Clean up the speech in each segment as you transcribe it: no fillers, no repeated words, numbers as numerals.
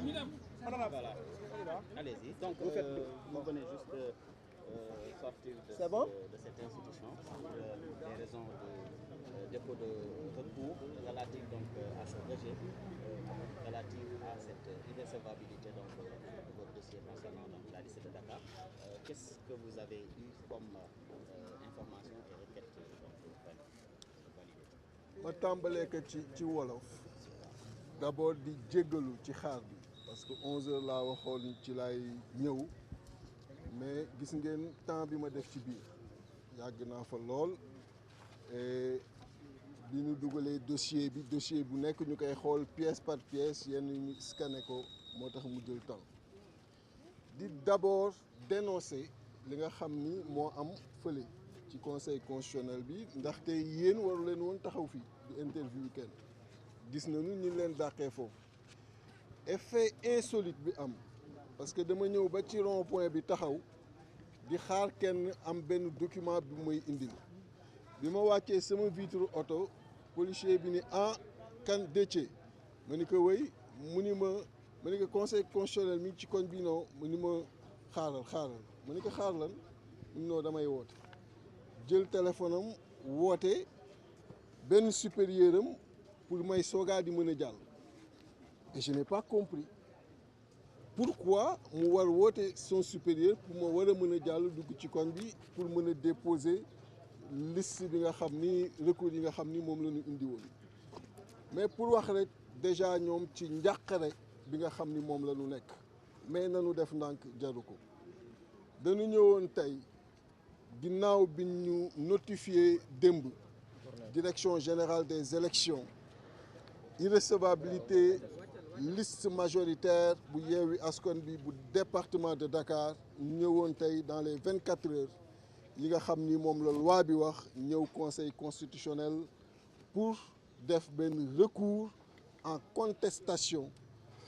Voilà. Allez-y. Donc, vous venez juste de sortir de cette institution pour des raisons de dépôt de recours relative donc à ce rejet, relative à cette irrecevabilité donc, de votre dossier concernant donc, la liste de Dakar. Qu'est-ce que vous avez eu comme information et requête donc, validée? ma tàmbalee ko ci wolof d'abord di jéggalu ci xaar bi parce que 11h laa waxoon ci lay ñëw mais gis ngeen temps bi ma def ci biir yàgg naa fa lool et bi ñu dugalee dossier bu nekk ñu koy xool pièce par pièce yenn ñu scanné ko moo tax mu jël temps di d'abord dénoncer li nga xam ni moo am fële ci conseil constitutionnel bi ndaxte yéen waru leen woon taxaw fii di interview kenn gis nañu ñu leen dàqee foofu effet insolite bi am parce que dama ñëw ba ci rond point bi taxaw di xaar kenn am benn document bi muy indil bi ma wàccee sama vitre oto policier bi ni kan Déthié ma ni ko wéy mu ni ma ni ko conseil constitutionnel mi ci koñ bi non mu ni ma xaaral ma ni ko xaar lan mu non damay woote jël téléphone am woote benn supérieur am pour may soogaa di mën a jàll et je n'ai pas compris pourquoi mu war woote son supérieur pour ma war a mën a jàll dugg ci koñ bi pour mën a déposer liste bi nga xam ni recours yi nga xam ni moom la ñu indi woon mais pour wax rek déjà ñoom ci njàqare bi nga xam ni moom la ñu nekk mais nanu def ndànk jaru ko dañu ñëwoon tey ginnaaw bi ñu notifié démb direction générale des élections irrecevabilité liste majoritaire bu Yewwi Askan Wi bu département de Dakar ñëwoon tey dans les 24 heures yi nga xam ni moom la loi bi wax ñëw conseil constitutionnel pour def benn recours en contestation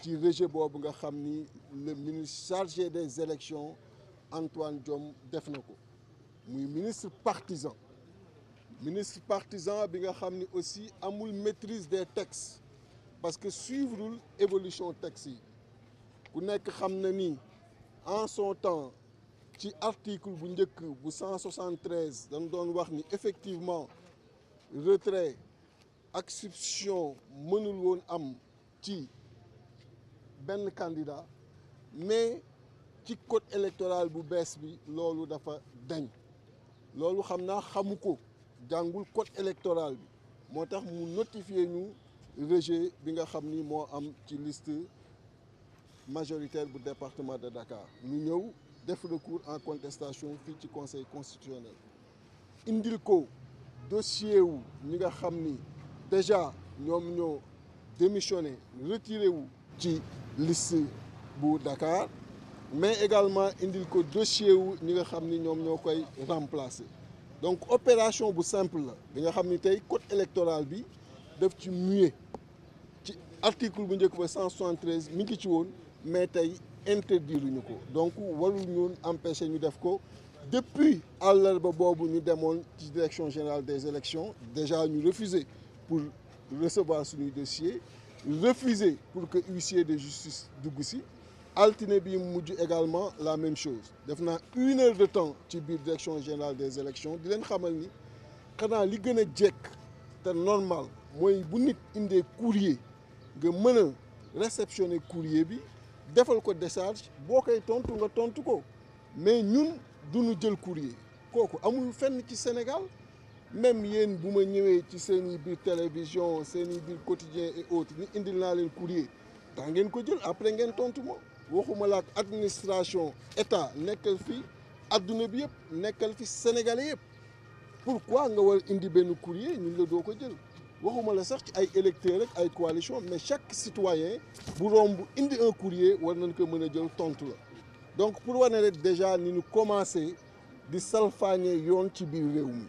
ci rejet boobu nga xam ni le ministre chargé des élections Antoine Diome def na ko muy ministre partisan bi nga xam ni aussi amul maîtrise des textes parce que suivrul évolution texte yi ku nekk xam na ni en son temps ci article bu njëkk bu 173 dañ doon wax ni effectivement retrait ak substitution mënul woon am ci benn candidat mais ci code électoral bu bees bi loolu dafa dañ loolu xam naa xamu ko jàngul code électoral bi moo tax mu notifier ñu rejet bi nga xam ni moo am ci liste majoritaire bu département de Dakar ñu ñëw def recours en contestation fii ci conseil constitutionnel indil ko dossier wu ñi nga xam ni déjà ñoom ñoo démissionné retiré wu ci liste bu Dakar mais également indil ko dossier wu ñi nga xam ni ñoom ñoo koy remplacer donc opération bu simple la bi nga xam ni tey code électoral bi def ci mué ci article bu njëkk ba 173 mi ngi ci woon mais tey interdire ñu ko donc warul ñun empêcher ñu def ko depuis àllarba boobu ñu demoon ci direction générale des élections déjà ñu refusé pour recevoir suñuy dossier refusé pour que huissier de justice dugg si altine bi mujj également la même chose def naa 1 heure de temps ci biir direction générale des élections di leen xamal ni xanaa li gën a jekk te normal mooy bu nit indee courrier nga mën a réceptionner courrier bi defal ko décharge boo koy tontu nga tontu ko mais ñun duñu jël courrier kooku amul fenn ci Sénégal même yéen bu ma ñëwee ci seen i biir télévision seen i biir quotidien et autres ni indil naa leen courrier daa ngeen ko jël après ngeen tontu ma waxuma la ak administration état nekkal fi adduna bi yëpp nekkal fi sénégalais yëpp pourquoi nga war indi benn courrier ñun la doo ko jël waxuma la sax ci ay électeurs ak ay coalition mais chaque citoyen bu romb indi un courrier war nañ ko mën a jël tontu la donc pour wane rek déjà ni ñu commencé di salfaañe yoon ci biir réew mi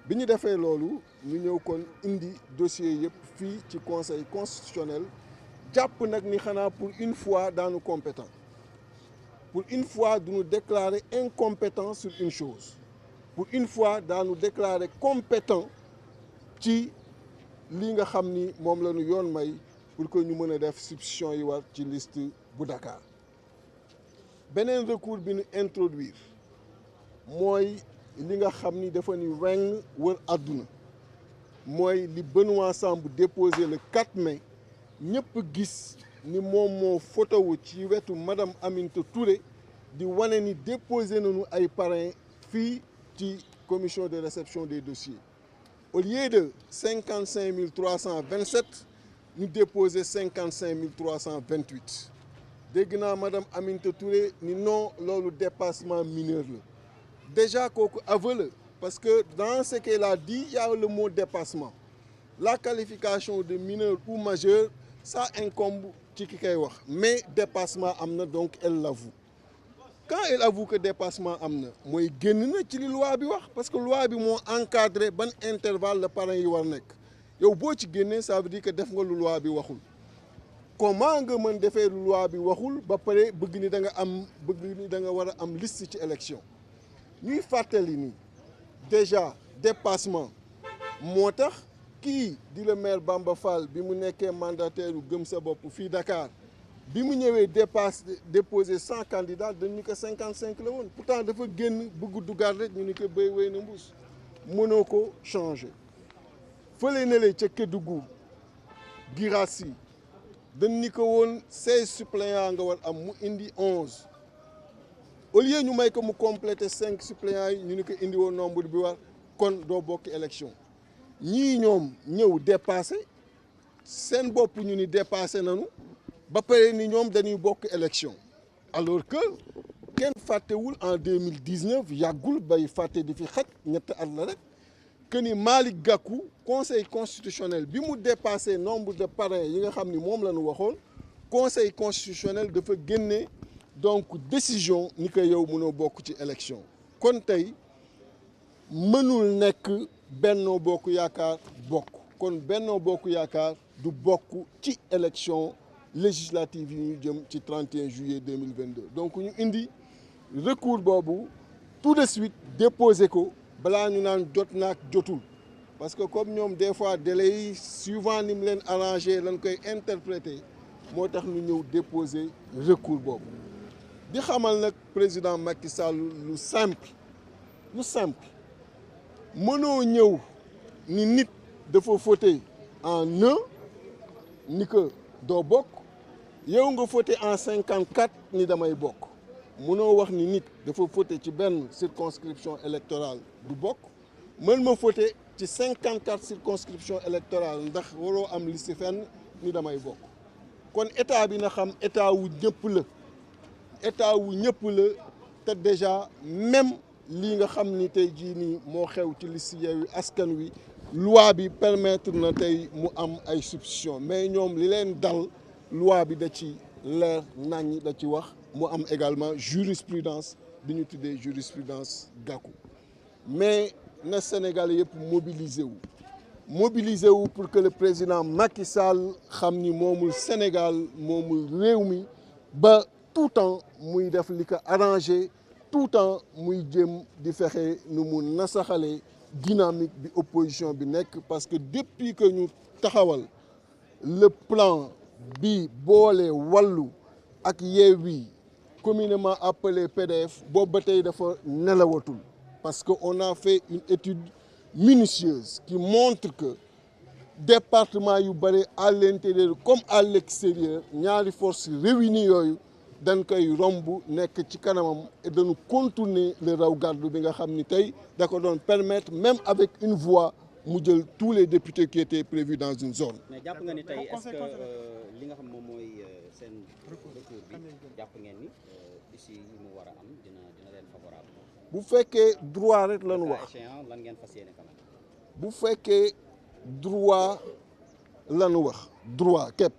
bi ñu defee loolu ñu ñëw kon indi dossier yëpp fii ci conseil constitutionnel jàpp nag ni xanaa pour une fois daanu compétent pour une fois duñu déclarer incompétent sur une chose pour une fois daanu déclarer compétent ci li nga xam ni moom la ñu yoon may pour que ñu mën a def substitution yi war ci liste bu Dakar beneen recours bi ñu introduire mooy li nga xam ni dafa ni weng wër àdduna mooy li Benoît Sambou déposé le 4 mai ñëpp gis ni moom moo photo wu ci wetu madame Aminata Touré di wane ni déposé nañu ay parrains fii ci commission de réception des dossiers au lieu de 55 327 ñu déposé 55 328 dégg naa madame Aminata Touré ni non loolu dépassement mineur la déjà kooku aveu la parce que dans ce qu'elle a dit il y a le mot dépassement la qualification de mineur ou majeur ça incombe ci ki koy wax mais dépassement am na donc elle l'avoue quand elle avoue que dépassement am na mooy génn na ci li loi bi wax parce que loi bi moo encadré ban intervalle la parrain yi war nekk yow boo ci génnee ça veut dire que def nga lu loi bi waxul comment nga mën defee lu loi bi waxul ba pare bëgg ni da nga war a am liste ci élection ñuy fàttali ni déjà dépassement moo tax kii di le maire Bamba Fall bi mu nekkee mandataire u gëm sa bopp fii Dakar bi mu ñëwee déposer 100 candidats dañu ni ko 55 la woon pourtant dafa génn bëgg dugaat rek ñu ni ko béy wéy na mbuus mënoo ko changer fële na le ca Kédougou Girassi dañ ni ko woon 16 suppléants nga war am mu indi 11 au lieu ñu may ko mu compléter 5 suppléants yi ñu ni ko indi woon nombre bi war kon doo bokk élection ñii ñoom ñëw dépassé seen bopp ñu ni dépassé nañu ba pare ni ñoom dañuy bokk élection alors que kenn fàttewul en 2019 yàggul bay fàtte di fi xaj ñetti at la rek que ni Malick Gakou conseil constitutionnel bi mu dépassé nombre de parrains yi nga xam ni moom la ñu waxoon conseil constitutionnel dafa génne donc décision ni ko yow mënoo bokk ci élection kon tey mënul nekk Benno Bokk Yaakaar bokk kon Benno Bokk Yaakaar du bokk ci élection législative yi ñu jëm ci 31 juillet 2022 donc ñu indi recours boobu tout de suite déposé ko balaa ñu naan jot naak jotul parce que comme ñoom des fois délai yi suivant ni mu leen arrangé lañ koy interpréter moo tax ñu ñëw déposer recours boobu di xamal nag président Macky Sall lu simple mënoo ñëw ni nit dafa voté en un ni que doo bokk yow nga voté en 54 ni damay bokk mënoo wax ni nit dafa voté ci benn circonscription électorale du bokk mën ma voté ci 54 circonscription électorale ndax waroo am liste fenn ni damay bokk kon état bi na xam état wu ñëpp la te déjà même lii nga xam ni tey jii nii moo xew ci liste Yewwi Askan Wi loi bi permettre na tey mu am ay substitution mais ñoom li leen dal loi bi da ci leer nañ da ci wax mu am également jurisprudence bi ñu tuddee jurisprudence Gakou mais na Sénégal yëpp mobiliser wu pour que le président Macky Sall xam ni moomul Sénégal moomul réew mi ba tout temps muy def li ko arrangé tout temps muy jëm di fexe nu mu nasaxale dynamique bi opposition bi nekk parce que depuis que ñu taxawal le plan bi boole wàllu ak Yewwi communément appelé PDF boobu ba tey dafa nelawatul parce que on a fait une étude minutieuse qui montre que département yu bëri à l'intérieur comme à l'extérieur ñaari forces réunies yooyu dañ koy romb nekk ci kanamam et dañu contourner le raw gàddu bi nga xam ni tey da ko doon permettre même avec une voix mu jël tous les députés qui étaient prévus dans une zone. mais jàpp nga ni tey est-ce que li nga xam moom mooy seen recours bi jàpp ngeen ni ici yi mu war a am dina leen favorable. bu fekkee droit rek lañu wax lan ngeen fas yéene quand même. bu fekkee droit lañu wax droit képp.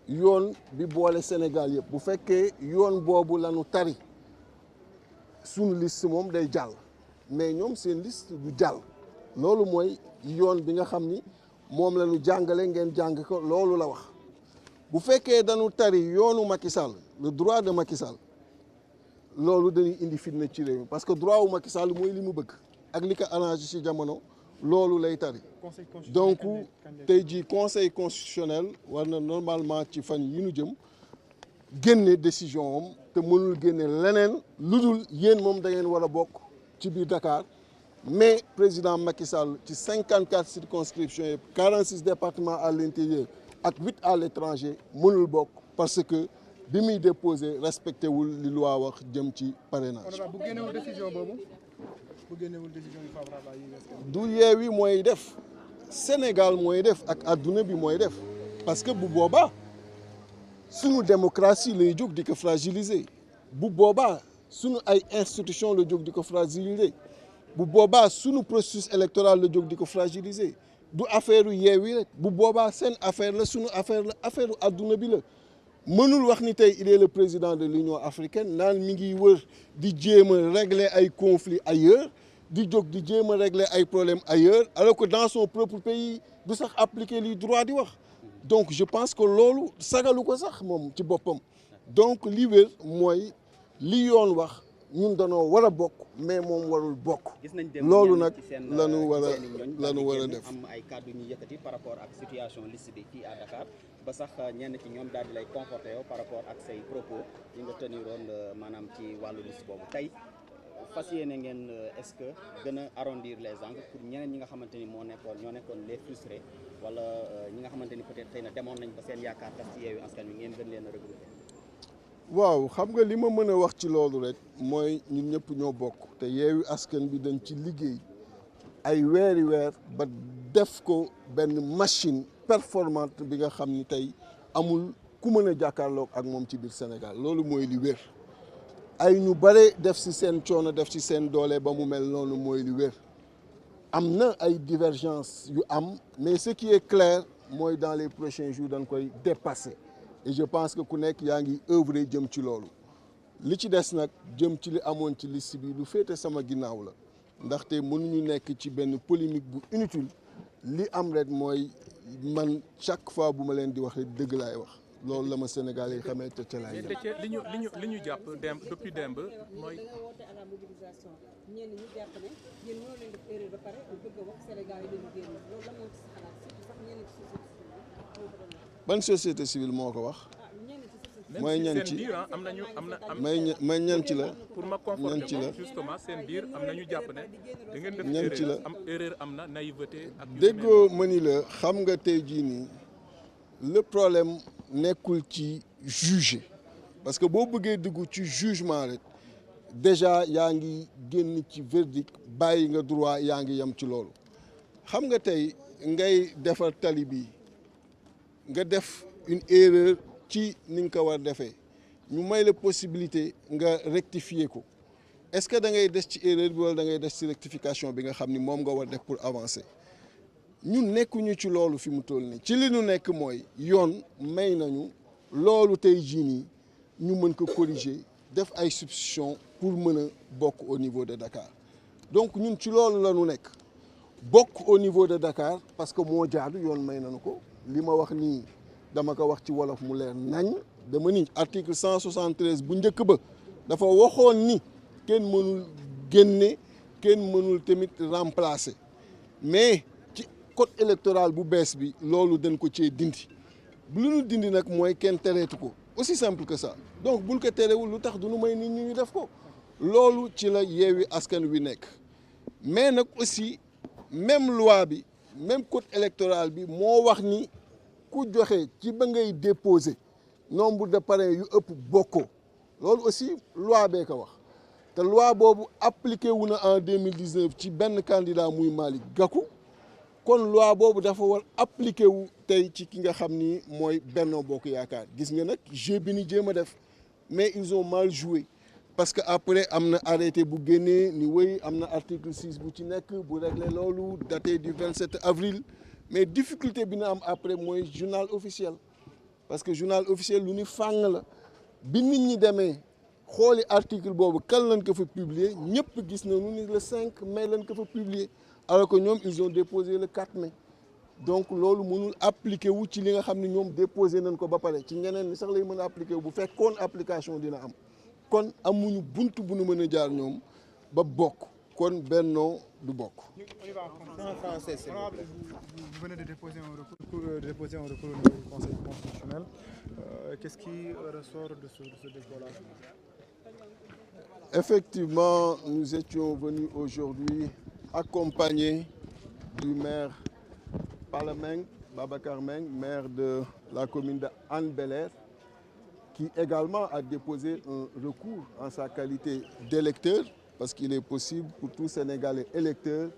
yoon bi boole Sénégal yëpp bu fekkee yoon boobu lañu tari suñu liste moom day jàll mais ñoom seen liste du jàll loolu mooy yoon bi nga xam ni moom lañu jàngale ngeen jàng ko loolu la wax bu fekkee dañu tari yoonu Macky Sall le droit de Macky Sall loolu dañuy indi fitna ci réew mi parce que droit wu Macky Sall mooy li mu bëgg ak li ko arrangé ci jamono loolu lay tari donc tey jii conseil constitutionnel war na normalement ci fan yi ñu jëm génne décision am te mënul génne leneen lu dul yéen moom da ngeen war a bokk ci biir Dakar mais président Macky Sall ci 54 circonscriptions yëpp 46 départements à l'intérieur ak 8 à l'étranger mënul bokk parce que bi muy déposé respecté wul li loi wax jëm ci parrainage. bu génnewul décision boobu bu génnewul décision yu favorable yi du Yewwi mooy def Sénégal mooy def ak adduna bi mooy def parce que bu boobaa sunu démocratie lay jóg di ko fragiliser bu boobaa sunu ay institution la jóg di ko fragiliser bu boobaa sunu processus électoral la jóg di ko fragiliser du affaire Yewwi rek bu boobaa seen affaire la sunu affaire la affaire adduna bi la. mënul wax ni tey il est le président de l'Union africaine naan mi ngi wër di jéem a régler ay conflits ailleurs di jóg di jéem a régler ay problèmes ailleurs alors que dans son propre pays du sax appliquer li droit di wax donc je pense que loolu sagalu ko sax moom ci boppam donc li wér mooy li yoon wax ñun danoo war a bokk mais moom warul bokk loolu nag lanu war a def am ay kàddu ñu yëkkati par rapport ak situation liste bi fii à Dakar ba sax ñenn ci ñoom daal di lay conforté yow par rapport ak say propos yi nga teniroon maanaam ci wàllu liste boobu tey fas yéene ngeen est-ce que gën a arrondir les angles pour ñeneen ñi nga xamante ni ñoo nekkoon les frustrés wala ñi nga xamante ni peut-être xëy na demoon nañ ba seen yaakaar tas ci Yewwi Askan Wi ngeen gën leen a regrouper. waaw xam nga li ma mën a wax ci loolu rek mooy ñun ñëpp ñoo bokk te Yewwi Askan bi dañ ci liggéey ay weeri weer ba def ko benn machine performante bi nga xam ni tey amul ku mën a jàkkaarloog ak moom ci biir Sénégal loolu mooy li wér ay ñu bare def ci seen coono def ci seen doole ba mu mel noonu mooy li wér am na ay divergence yu am mais ce qui est clair mooy dans les prochains jours dañ koy dépasser et je pense que ku nekk yaa ngi œuvrer jëm ci loolu li ci des nag jëm ci li amoon ci liste bi lu féete sama ginnaaw la ndaxte mënuñu nekk ci benn polémique bu inutile li am rek mooy man chaque fois bu ma leen di wax rek dëgg laay wax loolu la ma Sénégal yi xamee te ca laay li ñu jàpp démb depuis démb mooy. ñenn ñi jàpp ne yéen mënoo leen def erreur ba pare bëgg a wax Sénégal yi dañu génn loolu la moo ci sa xalaat surtout sax ñenn ci ban société civile moo ko wax. mooy ñan ci may ñan ci la. pour ma conforter justement seen biir am na ñu jàpp ne da ngeen def ñan ci la erreur am na naïveté ak déggoo ma ni la xam nga tey jii nii le problème nekkul ci juger parce que boo bëggee dugg ci jugement rek déjà yaa ngi génn ci verdict bàyyi nga droit yaa ngi yem ci loolu xam nga tey ngay defar tali bi nga def une erreur ci ni nga ko war defee ñu may la possibilité nga rectifier ko est-ce que da ngay des ci erreur bi wala da ngay des ci rectification bi nga xam ni moom nga war def pour avancer ñun nekkuñu ci loolu fi mu toll nii ci li ñu nekk mooy yoon may nañu loolu tey jii nii ñu mën ko corriger def ay substitution pour mën a bokk au niveau de Dakar donc ñun ci loolu la ñu nekk bokk au niveau de Dakar parce que moo jaadu yoon may nañu ko li ma wax nii dama ko wax ci wolof mu leer nañ dama ni article 173 bu njëkk ba dafa waxoon ni kenn mënul génne kenn mënul tamit remplacer mais ci code électoral bu bees bi loolu dañ ko cee dindi bu lu ñu dindi nag mooy kenn tereetu ko aussi simple que ça donc bul ko terewul lu tax du nu may nit ñi ñu def ko loolu ci la Yewwi Askan Wi nekk mais nag aussi même loi bi même code électoral bi moo wax ni ku joxe ci ba ngay déposer nombre de parrains yu ëpp bokkoo loolu aussi loi bee ko wax te loi boobu appliqué wu na en 2019 ci benn candidat muy Malick Gakou kon loi boobu dafa war appliqué wu tey ci ki nga xam ni mooy Benno Bokk Yaakaar gis nga nag jeu bi ni jéem a def mais ils ont mal joué parce que après am na arrêté bu génnee ni wéy am na article 6 bu ci nekk bu réglé loolu daté du 27 avril mais difficulté bi na am après mooy journal officiel parce que journal officiel lu ni fàng la bi nit ñi demee xooli article boobu kan lañ ko fa publier ñëpp gis na nu ni le 5 mai lañ ko fa publier alors que ñoom ils ont déposé le 4 mai donc loolu mënul appliqué wu ci li nga xam ne ñoom déposé nañ ko ba pare ci ñeneen ni sax lay mën a appliqué wu bu fekkoon application dina am kon amuñu bunt bu nu mën a jaar ñoom ba bokk kon Benno du bokk. On y va en français. Vous venez de déposer un recours au niveau du Conseil constitutionnel. Qu'est-ce qui ressort de ce débat-là? Effectivement, nous étions venus aujourd'hui accompagnés du maire Palameng, Babacar Meng, maire de la commune de Hann Bel-Air, qui également a déposé un recours en sa qualité d'électeur, parce qu'il est possible pour tout Sénégalais électeur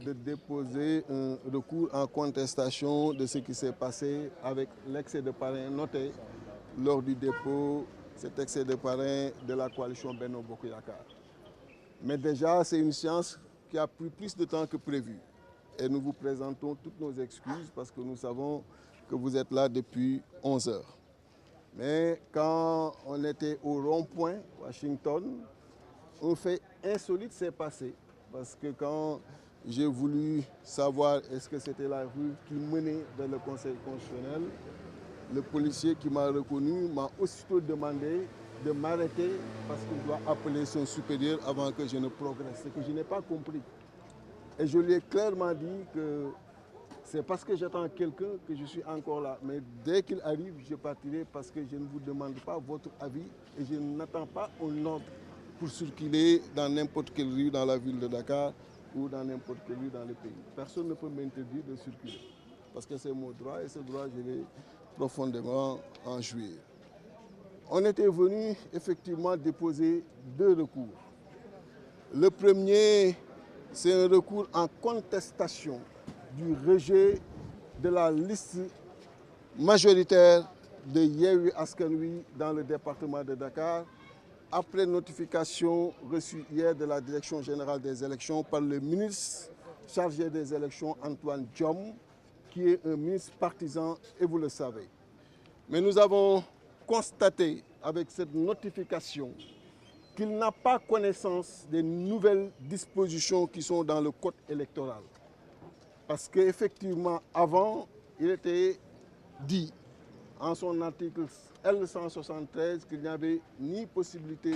de déposer un recours en contestation de ce qui s'est passé avec l'excès de parrain noté lors du dépôt, cet excès de parrain de la coalition Benno Bokk Yakaar. Mais déjà, c'est une séance qui a pris plus de temps que prévu. Et nous vous présentons toutes nos excuses parce que nous savons que vous êtes là depuis 11 heures. Mais quand on était au rond-point Washington, un fait insolite s'est passé. Parce que quand j'ai voulu savoir est-ce que c'était la rue qui menait vers le Conseil constitutionnel, le policier qui m'a reconnu m'a aussitôt demandé de m'arrêter parce qu'il doit appeler son supérieur avant que je ne progresse. Ce que je n'ai pas compris. Et je lui ai clairement dit que c'est parce que j'attends quelqu'un que je suis encore là. Mais dès qu'il arrive, je partirai parce que je ne vous demande pas votre avis et je n'attends pas un ordre pour circuler dans n'importe quelle rue dans la ville de Dakar ou dans n'importe quelle rue dans le pays. Personne ne peut m'interdire de circuler parce que c'est mon droit et ce droit, je l'ai profondément en jouir. On était venu effectivement déposer 2 recours. Le premier, c'est un recours en contestation du rejet de la liste majoritaire de Yewwi Askan Wi dans le département de Dakar, après notification reçue hier de la Direction générale des élections par le ministre chargé des élections, Antoine Diome, qui est un ministre partisan, et vous le savez. Mais nous avons constaté avec cette notification qu'il n'a pas connaissance des nouvelles dispositions qui sont dans le code électoral. Parce qu'effectivement, avant, il était dit en son article L173 qu'il n'y avait ni possibilité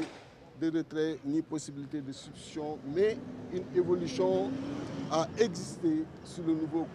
de retrait, ni possibilité de substitution, mais une évolution a existé sur le nouveau